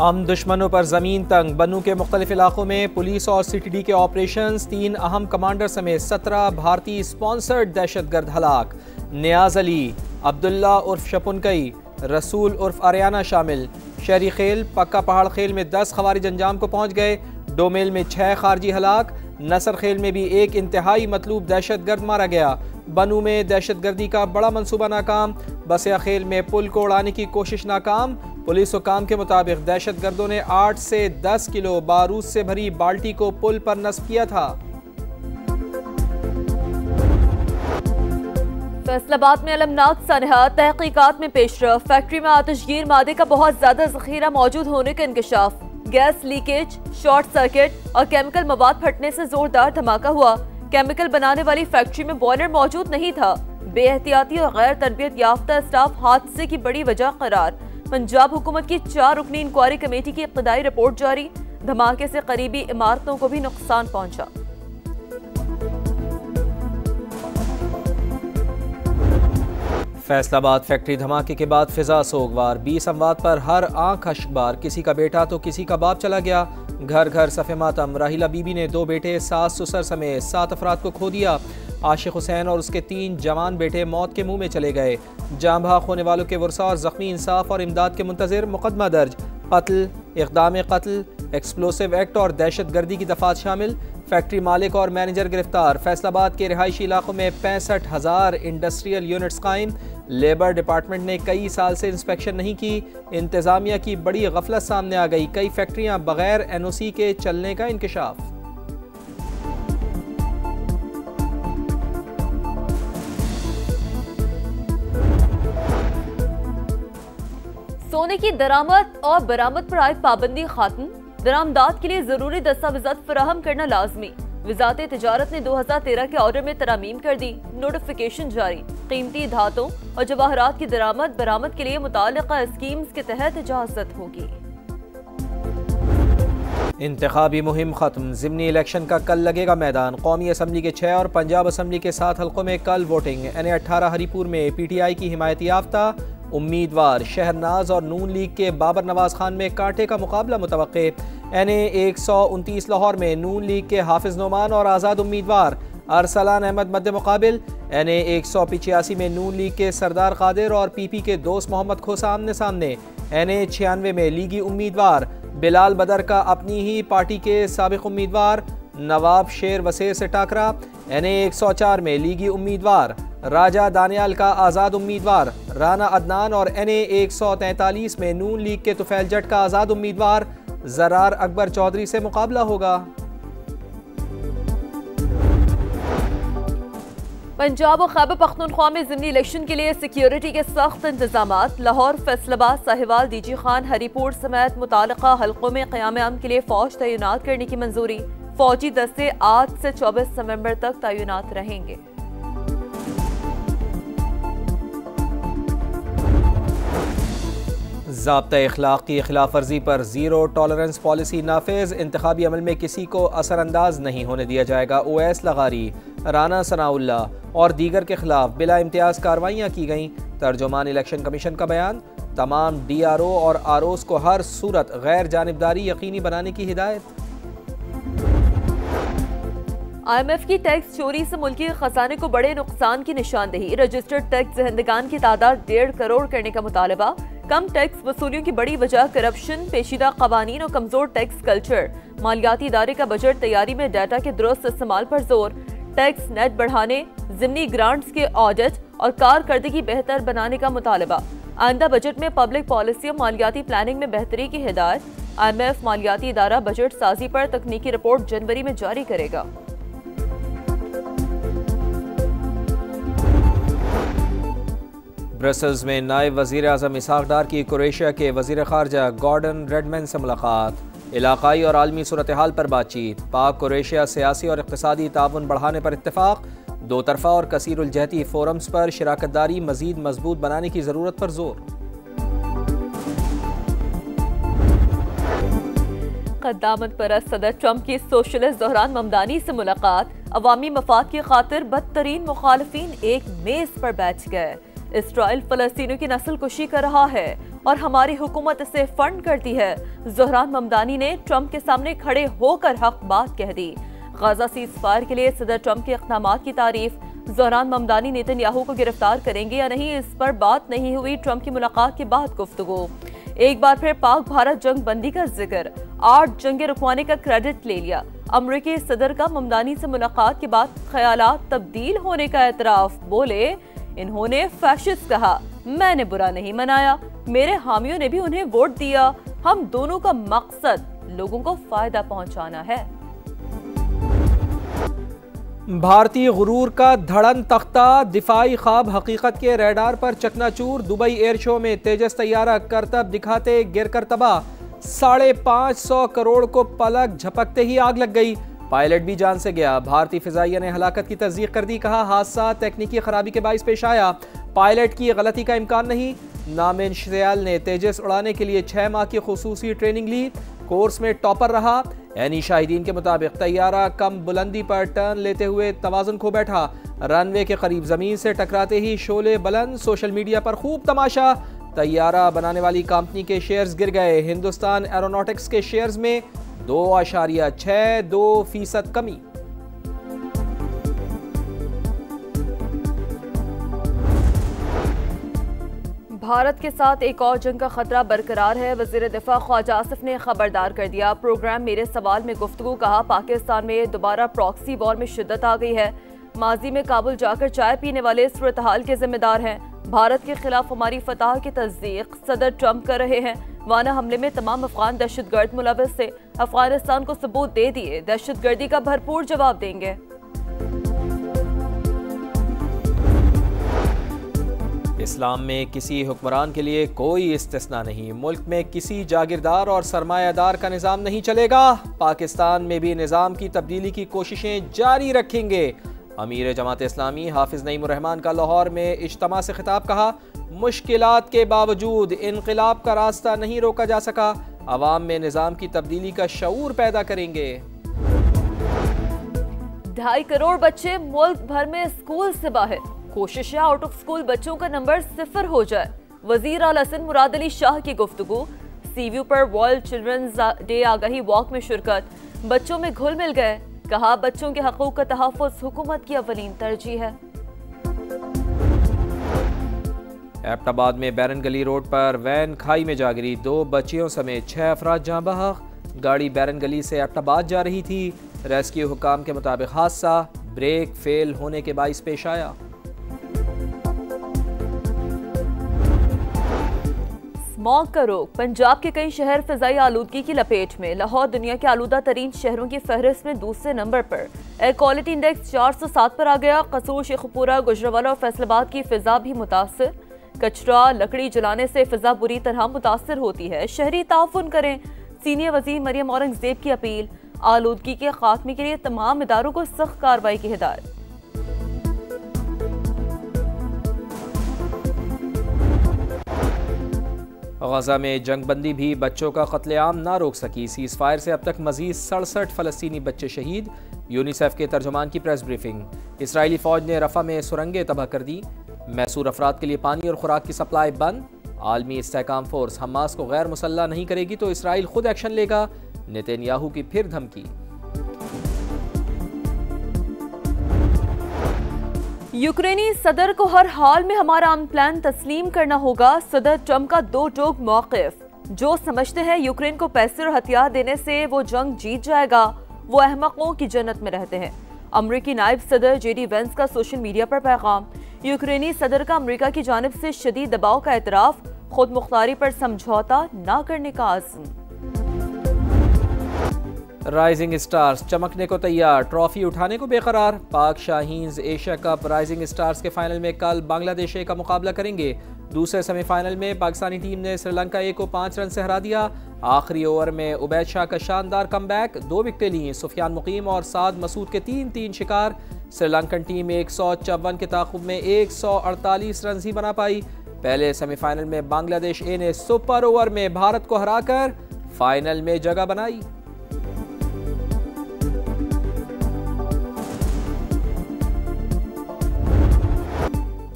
हम दुश्मनों पर ज़मीन तंग। बन्नू के मुख्तलिफ इलाकों में पुलिस और CTD के ऑपरेशंस। 3 अहम कमांडर समेत 17 भारतीय स्पॉन्सर्ड दहशतगर्द हलाक। नियाज अली, अब्दुल्ला उर्फ शपुनकई, रसूल उर्फ आर्याना शामिल। शहरी खेल पक्का पहाड़ खेल में 10 खवारिज अंजाम को पहुँच गए। डोमेल में 6 खारजी हलाक। नसर खेल में भी एक इंतहाई मतलूब दहशतगर्द मारा गया। बन्नू में दहशतगर्दी का बड़ा मंसूबा नाकाम। बसिया खेल में पुल को उड़ाने की कोशिश नाकाम। पुलिस हुकाम के मुताबिक दहशतगर्दों ने 8 से 10 किलो बारूद से भरी बाल्टी को पुल पर नस्ब किया था। फैसलाबाद में अलमनाक सनहा, तहकीकात में पेशरफ। फैक्ट्री में आतिशगीर मादे का बहुत ज्यादा जखीरा मौजूद होने का इंकशाफ। गैस लीकेज, शॉर्ट सर्किट और केमिकल मवाद फटने से जोरदार धमाका हुआ। केमिकल बनाने वाली फैक्ट्री में बॉयलर मौजूद नहीं था। बेएहतियाती और गैर तरबियत याफ्ता स्टाफ हादसे की बड़ी वजह करार। पंजाब हुकूमत की 4 रुकनी इंक्वायरी कमेटी की इब्तदाई रिपोर्ट जारी। धमाके से करीबी इमारतों को भी नुकसान पहुंचा। फैसलाबाद फैक्ट्री धमाके के बाद फिजा सोगवार। 20 अमवात पर हर आंख अश्कबार। किसी का बेटा तो किसी का बाप चला गया। घर घर सफ़े मातम। राहिला बीबी ने 2 बेटे, सास ससुर समेत 7 अफराद को खो दिया। आशिक हुसैन और उसके 3 जवान बेटे मौत के मुंह में चले गए। जान बहक होने वालों के वर्सा और जख्मी इंसाफ और इमदाद के मुंतज़िर। मुकदमा दर्ज। कत्ल, इक़दाम कत्ल, एक्सप्लोसिव एक्ट और दहशतगर्दी की दफात शामिल। फैक्ट्री मालिक और मैनेजर गिरफ्तार। फैसलाबाद के रिहायशी इलाकों में 65,000 इंडस्ट्रियल यूनिट्स कायम। लेबर डिपार्टमेंट ने कई साल से इंस्पेक्शन नहीं की। इंतजामिया की बड़ी गफलत सामने आ गई। कई फैक्ट्रियां बगैर NOC के चलने का इंकशाफ। सोने की दरामद और बरामद पर आयद पाबंदी खात्म। दरामदात के लिए जरूरी दस्तावेजात फराहम करना लाजमी। वजारत तिजारत ने 2013 के ऑर्डर में तरमीम कर दी। नोटिफिकेशन जारी। कीमती धातों और जवाहरात की दरामद बरामद के लिए मुताल्लिका स्कीम्स के तहत इजाजत होगी। इंतखाबी मुहिम खत्म। ज़िमनी इलेक्शन का कल लगेगा मैदान। कौमी असम्बली के 6 और पंजाब असम्बली के 7 हल्कों में कल वोटिंग। NA-18 हरीपुर में PTI की हिमायत याफ्ता उम्मीदवार। शहरनाज और नून लीग के बाबर नवाज खान में कांटे का मुकाबला मुतवक्के। NA-129 लाहौर में नून लीग के हाफिज नोमान और आज़ाद उम्मीदवार। अरसलान अहमद मध्य मुकाबिल। NA-185 में नून लीग के सरदार कादिर और PP के दोस्त मोहम्मद खोसा आमने सामने। NA-96 में लीगी उम्मीदवार बिलाल बदर का अपनी ही पार्टी के साबिक उम्मीदवार नवाब शेर वसीर से टाकरा। NA-104 में लीगी उम्मीदवार राजा दानियाल का आज़ाद उम्मीदवार राना अदनान और NA-143 में नून लीग के तुफैल जट का आज़ाद उम्मीदवार जरार अकबर चौधरी से मुकाबला होगा। पंजाब और खैबर पख्तूनख्वा में ज़िमनी इलेक्शन के लिए सिक्योरिटी के सख्त इंतजामात। लाहौर, फैसलाबाद, साहिवाल, DG खान, हरीपुर समेत मुताल्लिका हल्कों में क़याम के लिए फौज तैनात करने की मंजूरी। फौजी दस्ते 8 से 24 नवंबर तक तैनात रहेंगे। ज़ाब्ता इखलाक की खिलाफ वर्जी पर ज़ीरो टॉलरेंस पॉलिसी नाफिज। इंतखाबी अमल में किसी को असरअंदाज नहीं होने दिया जाएगा। OS लगारी, राना सनाउल्ला और दीगर के खिलाफ बिला इम्तियाज़ कार्रवाइयाँ की गईं। तर्जुमान इलेक्शन कमीशन का बयान। तमाम DRO और ROs को हर सूरत गैर जानिबदारी यकीनी बनाने की हिदायत। IMF की टैक्स चोरी से मुल्की खजाने को बड़े नुकसान की निशानदेही। रजिस्टर्ड टैक्स दहंदगान की तादाद 1.5 करोड़ करने का मुतालबा। कम टैक्स वसूलियों की बड़ी वजह करप्शन, पेचीदा कवानीन और कमजोर टैक्स कल्चर। मालियाती इदारे का बजट तैयारी में डाटा के दुरुस्त इस्तेमाल पर जोर। टैक्स नेट बढ़ाने, ज़िमनी ग्रांट्स के ऑडिट और कारकर्दगी बेहतर बनाने का मुतालबा। आइंदा बजट में पब्लिक पॉलिसी और मालियाती प्लानिंग में बेहतरी की हिदायत। IMF मालियाती इदारा बजट साजी पर तकनीकी रिपोर्ट जनवरी में जारी करेगा। ब्रसल्स में नायब वज़ीर आज़म इसहाक डार की क्रोएशिया के वज़ीर ख़ारजा गॉर्डन रेडमैन से मुलाकात। इलाकाई और आलमी सूरत हाल पर बातचीत। पाक क्रोएशिया सियासी और इक़्तिसादी ताउन बढ़ाने पर इत्तेफाक। 2 तरफ़ा और कसीरुल-जहती फोरम्स पर शिराकतदारी मज़ीद मजबूत बनाने की ज़रूरत पर जोर। क़द्दामत परस्त सदर ट्रंप की सोशलिस्ट ज़ोहरान ममदानी से मुलाकात। अवामी मफाद की खातिर बदतरीन मुखालफीन एक मेज़ पर बैठ गए। इसराइल फलस्तीनियों की नस्ल कुशी कर रहा है और हमारी हुकूमत इसे फंड करती है। ज़ोहरान ममदानी ने ट्रंप के सामने खड़े होकर हक बात कह दी। गाजा सीज फायर के लिए सदर ट्रंप के इक़दामात की तारीफ। ज़ोहरान ममदानी नेतन्याहू को गिरफ्तार करेंगे या नहीं, इस पर बात नहीं हुई। ट्रंप की मुलाकात के बाद गुफ्तगू। एक बार फिर पाक भारत जंग बंदी का जिक्र। 8 जंगे रुकवाने का क्रेडिट ले लिया। अमरीकी सदर का ममदानी से मुलाकात के बाद ख्यालात तब्दील होने का एतराफ। बोले, इन्होंने फैशिस्ट कहा, मैंने बुरा नहीं मनाया, मेरे हामियों ने भी उन्हें वोट दिया। हम दोनों का मकसद लोगों को फायदा पहुंचाना है। भारतीय गुरूर का धड़न तख्ता, दिफाई ख्वाब हकीकत के रडार पर चकनाचूर। दुबई एयर शो में तेजस तैयारा करतब दिखाते गिरकर तबाह। 550 करोड़ को पलक झपकते ही आग लग गई। पायलट भी जान से गया। भारतीय फिजाइया ने हलाकत की तस्दीक कर दी। कहा, हादसा तकनीकी खराबी के बाइस पेश आया, पायलट की गलती का इम्कान नहीं। नामिन शयाल ने तेजस उड़ाने के लिए 6 माह की खुसूसी ट्रेनिंग ली, कोर्स में टॉपर रहा। एनी शाहिदीन के मुताबिक तैयारा कम बुलंदी पर टर्न लेते हुए तवाज़ुन खो बैठा। रनवे के करीब जमीन से टकराते ही शोले बुलंद। सोशल मीडिया पर खूब तमाशा। तैयारा बनाने वाली कंपनी के शेयर्स गिर गए। हिंदुस्तान एरोनॉटिक्स के शेयर्स में 2.62% कमी। भारत के साथ एक और जंग का खतरा बरकरार है। वज़ीर दिफा ख्वाजा आसिफ ने खबरदार कर दिया। प्रोग्राम मेरे सवाल में गुफ्तगू। कहा, पाकिस्तान में दोबारा प्रॉक्सी वॉर में शिद्दत आ गई है। माजी में काबुल जाकर चाय पीने वाले सूरत हाल के जिम्मेदार हैं। भारत के खिलाफ हमारी फतह की तस्दीक सदर ट्रंप कर रहे हैं। वाना हमले में तमाम अफगान दहशतगर्द मुलविस थे। अफगानिस्तान को सबूत दे दिए, दहशतगर्दी का भरपूर जवाब देंगे। इस्लाम में किसी हुक्मरान के लिए कोई इस्तिस्ना नहीं। मुल्क में किसी जागीरदार और सरमायादार का निज़ाम नहीं चलेगा। पाकिस्तान में भी निज़ाम की तब्दीली की कोशिशें जारी रखेंगे। अमीर जमात इस्लामी हाफिज नईमुर रहमान का लाहौर में इज्तिमा से खिताब। कहा, मुश्किलात के बावजूद इनक़िलाब का रास्ता नहीं रोका जा सका। अवाम में निज़ाम की तब्दीली का शऊर पैदा करेंगे। 2.5 करोड़ बच्चे मुल्क भर में स्कूल से बाहर। कोशिश है आउट ऑफ स्कूल बच्चों का नंबर 0 हो जाए। वजीर आला सिंध मुराद अली शाह की गुफ्तगू। सीव्यू पर वर्ल्ड चिल्ड्रंस डे आगाही वॉक में शिरकत। बच्चों में घुल मिल गए। कहा, बच्चों के हकूक का तहफ़्फ़ुज़ हुकूमत की अवलीन तरजीह है। एबटाबाद में बैरन गली रोड पर वैन खाई में जा गिरी। 2 बच्चियों समेत 6 अफराद जाँ बहक। गाड़ी बैरन गली से एबटाबाद जा रही थी। रेस्क्यू हुकाम के मुताबिक हादसा ब्रेक फेल होने के बाइस पेश आया। स्मॉग का रोक। पंजाब के कई शहर फिजाई आलूदगी की लपेट में। लाहौर दुनिया के आलूदा तरीन शहरों की फहरिस्त में दूसरे नंबर पर। एयर क्वालिटी इंडेक्स 407 पर आ गया। कसूर, शेखुपुरा, गुजरावाला और फैसलाबाद की फिजा भी मुतासर। कचरा, लकड़ी जलाने से फिजा बुरी तरह मुतासर होती है। शहरी ताउन करें। सीनियर वजीर मरियम औरंगजेब की अपील। आलूदगी के खात्मे के लिए तमाम इदारों को सख्त कार्रवाई की हिदायत। गजा में जंगबंदी भी बच्चों का कत्लेआम ना रोक सकी। सीज फायर से अब तक मजीद 67 फ़लस्तीनी बच्चे शहीद। यूनिसेफ के तर्जुमान की प्रेस ब्रीफिंग। इसराइली फ़ौज ने रफ़ा में सुरंगें तबाह कर दी। मैसूर अफराद के लिए पानी और खुराक की सप्लाई बंद। आलमी इस्तेहकाम फोर्स हमास को गैर मुसल्ला नहीं करेगी तो इसराइल खुद एक्शन लेगा। नेतन्याहू की फिर धमकी। यूक्रेनी सदर को हर हाल में हमारा अमन प्लान तस्लीम करना होगा। सदर ट्रंप का 2 टोक मौक़िफ़। जो समझते हैं यूक्रेन को पैसे और हथियार देने से वो जंग जीत जाएगा, वो अहमकों की जन्नत में रहते हैं। अमरीकी नायब सदर JD वेंस का सोशल मीडिया पर पैगाम। यूक्रेनी सदर का अमरीका की जानिब से शदीद दबाव का एतराफ़। खुद मुख्तारी पर समझौता न करने का आज़म। राइजिंग स्टार्स चमकने को तैयार, ट्रॉफी उठाने को बेकरार। पाक Shaheen's Asia cup rising stars के फाइनल में कल बांग्लादेश का मुकाबला करेंगे। दूसरे सेमीफाइनल में पाकिस्तानी टीम ने श्रीलंका को 5 रन से हरा दिया। आखिरी ओवर में उबैद शाह का शानदार कमबैक। 2 विकेटें ली। सुफियान मुकीम और साद मसूद के 3-3 शिकार। श्रीलंकन टीम 154 के ताक़ुब में 148 रन ही बना पाई। पहले सेमीफाइनल में बांग्लादेश ने सुपर ओवर में भारत को हराकर फाइनल में जगह बनाई।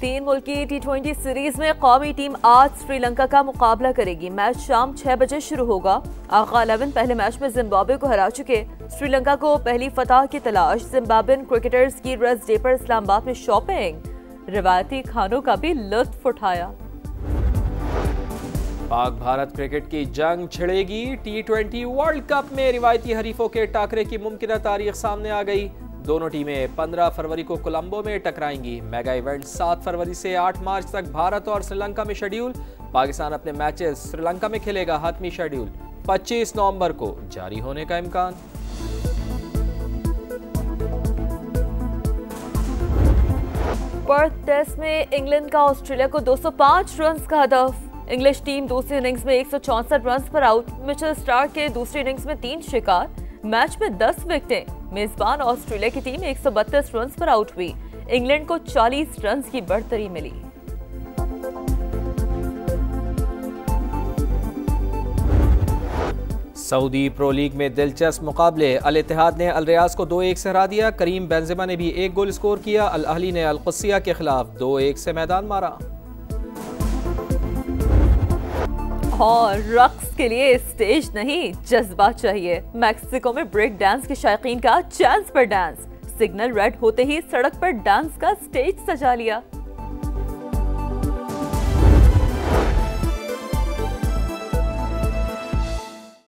3 मुल्की T20 सीरीज में कौमी टीम आज श्रीलंका का मुकाबला करेगी। मैच शाम 6 बजे शुरू होगा। आगा 11 पहले मैच में जिम्बाब्वे को हरा चुके श्रीलंका को पहली फतह की तलाश। जिम्बाब्वेन क्रिकेटर्स की रेस्ट डे पर इस्लामाबाद में शॉपिंग, रिवायती खानों का भी लुत्फ उठाया। पाक भारत क्रिकेट की जंग छिड़ेगी। T20 वर्ल्ड कप में रिवायती हरीफों के टाकरे की मुमकिन तारीख सामने आ गई। दोनों टीमें 15 फरवरी को कोलंबो में टकराएंगी। मेगा इवेंट 7 फरवरी से 8 मार्च तक भारत और श्रीलंका में शेड्यूल। पाकिस्तान अपने मैचेस श्रीलंका में खेलेगा। हतमी शेड्यूल 25 नवंबर को जारी होने का इम्कान। पर्थ टेस्ट में इंग्लैंड का ऑस्ट्रेलिया को 205 रन का हदफ। इंग्लिश टीम दूसरी इनिंग्स में 164 रन पर आउट। मिचेल स्टार्क के दूसरी इनिंग्स में 3 शिकार। मैच में 10 विकेटें। मेजबान ऑस्ट्रेलिया की टीम 132 रन पर आउट हुई। इंग्लैंड को 40 रन की बढ़तरी मिली। सऊदी प्रो लीग में दिलचस्प मुकाबले। अल इत्तेहाद ने अल रियाज को 2-1 से हरा दिया। करीम बेंजेमा ने भी 1 गोल स्कोर किया। अल अहली ने अल कुस्सिया के खिलाफ 2-1 से मैदान मारा। और रक्स के लिए स्टेज नहीं, जज्बा चाहिए। मैक्सिको में ब्रेक डांस के शायकीन का चांस पर डांस। सिग्नल रेड होते ही सड़क पर डांस का स्टेज सजा लिया।